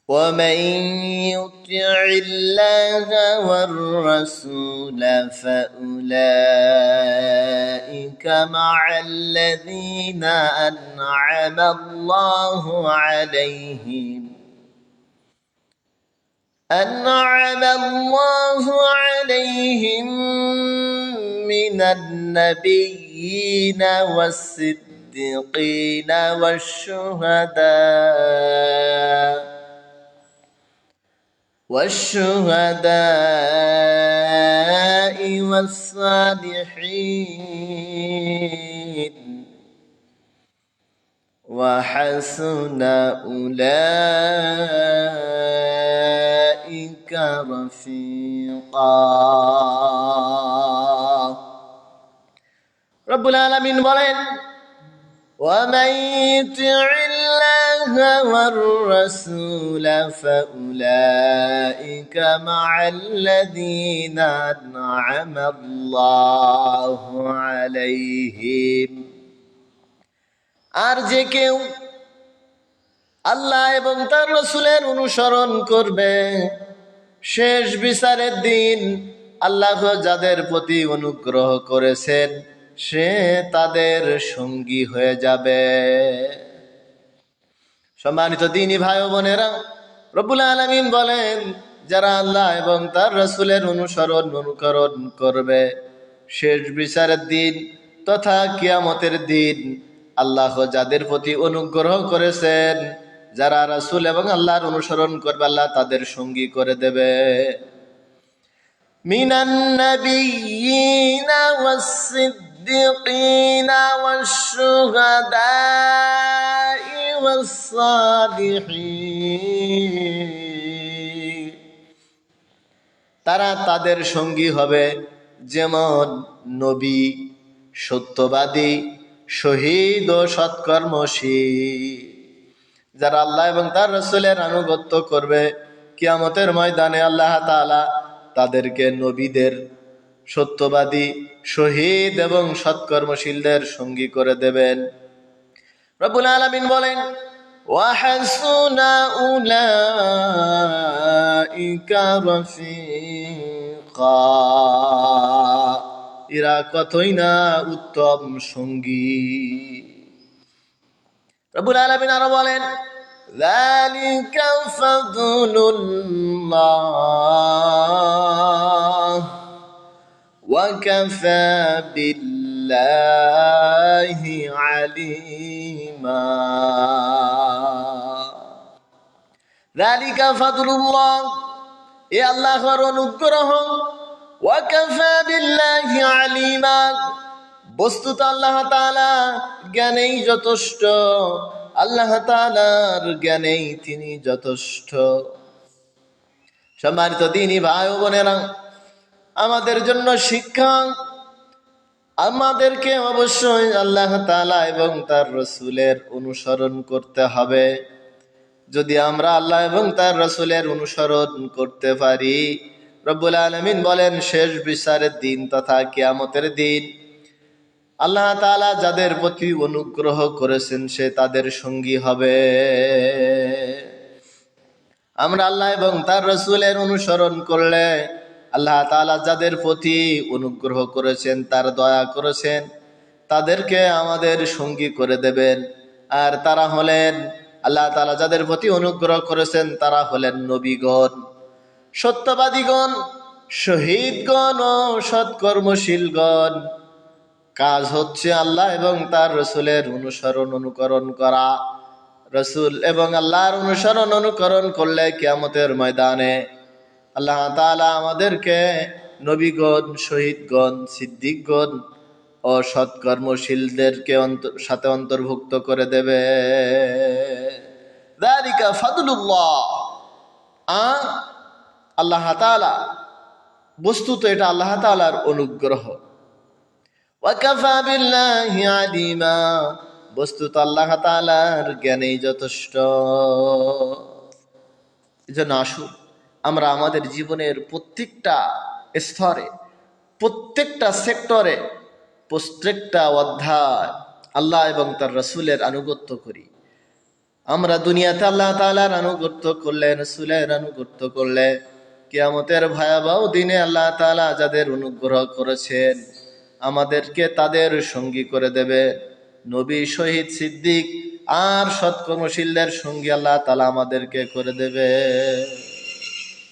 ومن يطع الله والرسول فأولئك مع الذين أنعم الله عليهم من النبيين والصديقين والشهداء والصالحين وحسن أولئك رفيقا رب العالمين বলেন ومن يطع الله والرسول فأولئك مع الذين أنعم الله عليهم আর যে কেউ আল্লাহ এবং তার রাসূলের অনুসরণ করবে শেষ বিচারের দিন আল্লাহ যাদের প্রতি অনুগ্রহ করেছেন সে তাদের সঙ্গী হয়ে যাবে। সম্মানিত দ্বীনী ভাই ও বোনেরা, রব্বুল আলামিন বলেন যারা আল্লাহ এবং তার রাসূলের অনুকরণ করবে শেষ বিচারের দিন তথা কিয়ামতের দিন আল্লাহ যাদের প্রতি অনুগ্রহ করেছেন, যারা রাসূল এবং আল্লাহর অনুসরণ করবে আল্লাহ তাদের সঙ্গী করে দেবে। মিনান নাবিয়্যিনা ওয়াস-সিদ্দীকিন ওয়াশ-শুহাদা'i ওয়াস-সালিহিন, তারা তাদের সঙ্গী হবে যেমন নবী, সত্যবাদী, শহীদ ও সৎকর্মশীল। যারা আল্লাহ এবং তার রাসূলের আনুগত্য করবে কিয়ামতের ময়দানে আল্লাহ তাআলা তাদেরকে নবীদের, সত্যবাদী, শহীদ এবং সৎকর্মশীলদের সঙ্গী করে দেবেন। রব্বুল আলামিন বলেন ওয়াহাসুনা উলাইকা রাফিকা, এরা কতই না উত্তম সঙ্গী। রব্বুল আলামিন আরো বলেন যালিকা ফাদলুল্লাহ ওয়া কাফা বিল্লাহি আলিমা। যালিকা ফাদলুল্লাহ, এ আল্লাহর অনুগ্রহ, ওয়া কাফা বিল্লাহি আলিমা, বস্তুত আল্লাহ তাআলা জ্ঞানেই যথেষ্ট, আল্লাহ তাআলার জ্ঞানেই তিনি যথেষ্ট। সম্মানিত দ্বীনী ভাই ও বোনেরা, আমাদের জন্য শিক্ষা, আমাদেরকে অবশ্যই আল্লাহ তাআলা এবং তার রাসূলের অনুসরণ করতে হবে। যদি আমরা আল্লাহ এবং তার রাসূলের অনুসরণ করতে পারি, রব্বুল আলামিন বলেন শেষ বিচারের দিন তথা কিয়ামতের দিন আল্লাহ তাআলা যাদের প্রতি অনুগ্রহ করেছেন সে তাদের সঙ্গী হবে। আমরা আল্লাহ এবং তার রাসূলের অনুসরণ করলে আল্লাহ তাআলা যাদের প্রতি অনুগ্রহ করেছেন, তার দয়া করেছেন, তাদেরকে আমাদের সঙ্গী করে দেবেন। আর তারা হলেন, আল্লাহ তাআলা যাদের প্রতি অনুগ্রহ করেছেন তারা হলেন নবীগণ, সত্যবাদীগণ, শহীদগণ ও সৎকর্মশীলগণ। কাজ হচ্ছে আল্লাহ এবং তার রাসূলের অনুকরণ করা। রাসূল এবং আল্লাহর অনুকরণ করলে কিয়ামতের ময়দানে আল্লাহ তাআলা আমাদেরকে নবীগণ, শহীদগণ, সিদ্দিকগণ ও সৎকর্মশীলদেরকে সাথে অন্তর্ভুক্ত করে দেবে। যালিকা ফাদলুল্লাহ, আল্লাহ তাআলা, বস্তুত এটা আল্লাহ তাআলার অনুগ্রহ। ওয়া কাফা বিল্লাহি আলিমা, বস্তুত আল্লাহ তাআলার জ্ঞানেই যথেষ্ট। এজন্য আসুন আমরা আমাদের জীবনের প্রত্যেকটা স্তরে, প্রত্যেকটা সেক্টরে, প্রত্যেকটা অধ্যায় আল্লাহ এবং তার রাসূলের আনুগত্য করি। আমরা দুনিয়াতে আল্লাহ তাআলার আনুগত্য করলে, রাসূলের আনুগত্য করলে, কিয়ামতের ভয়াবহ দিনে আল্লাহ তাআলা যাদের অনুগ্রহ করেছেন আমাদেরকে তাদের সঙ্গী করে দেবে। নবী, শহীদ, সিদ্দিক আর সৎকর্মশীলদের সঙ্গী আল্লাহ তাআলা আমাদেরকে করে দেবে।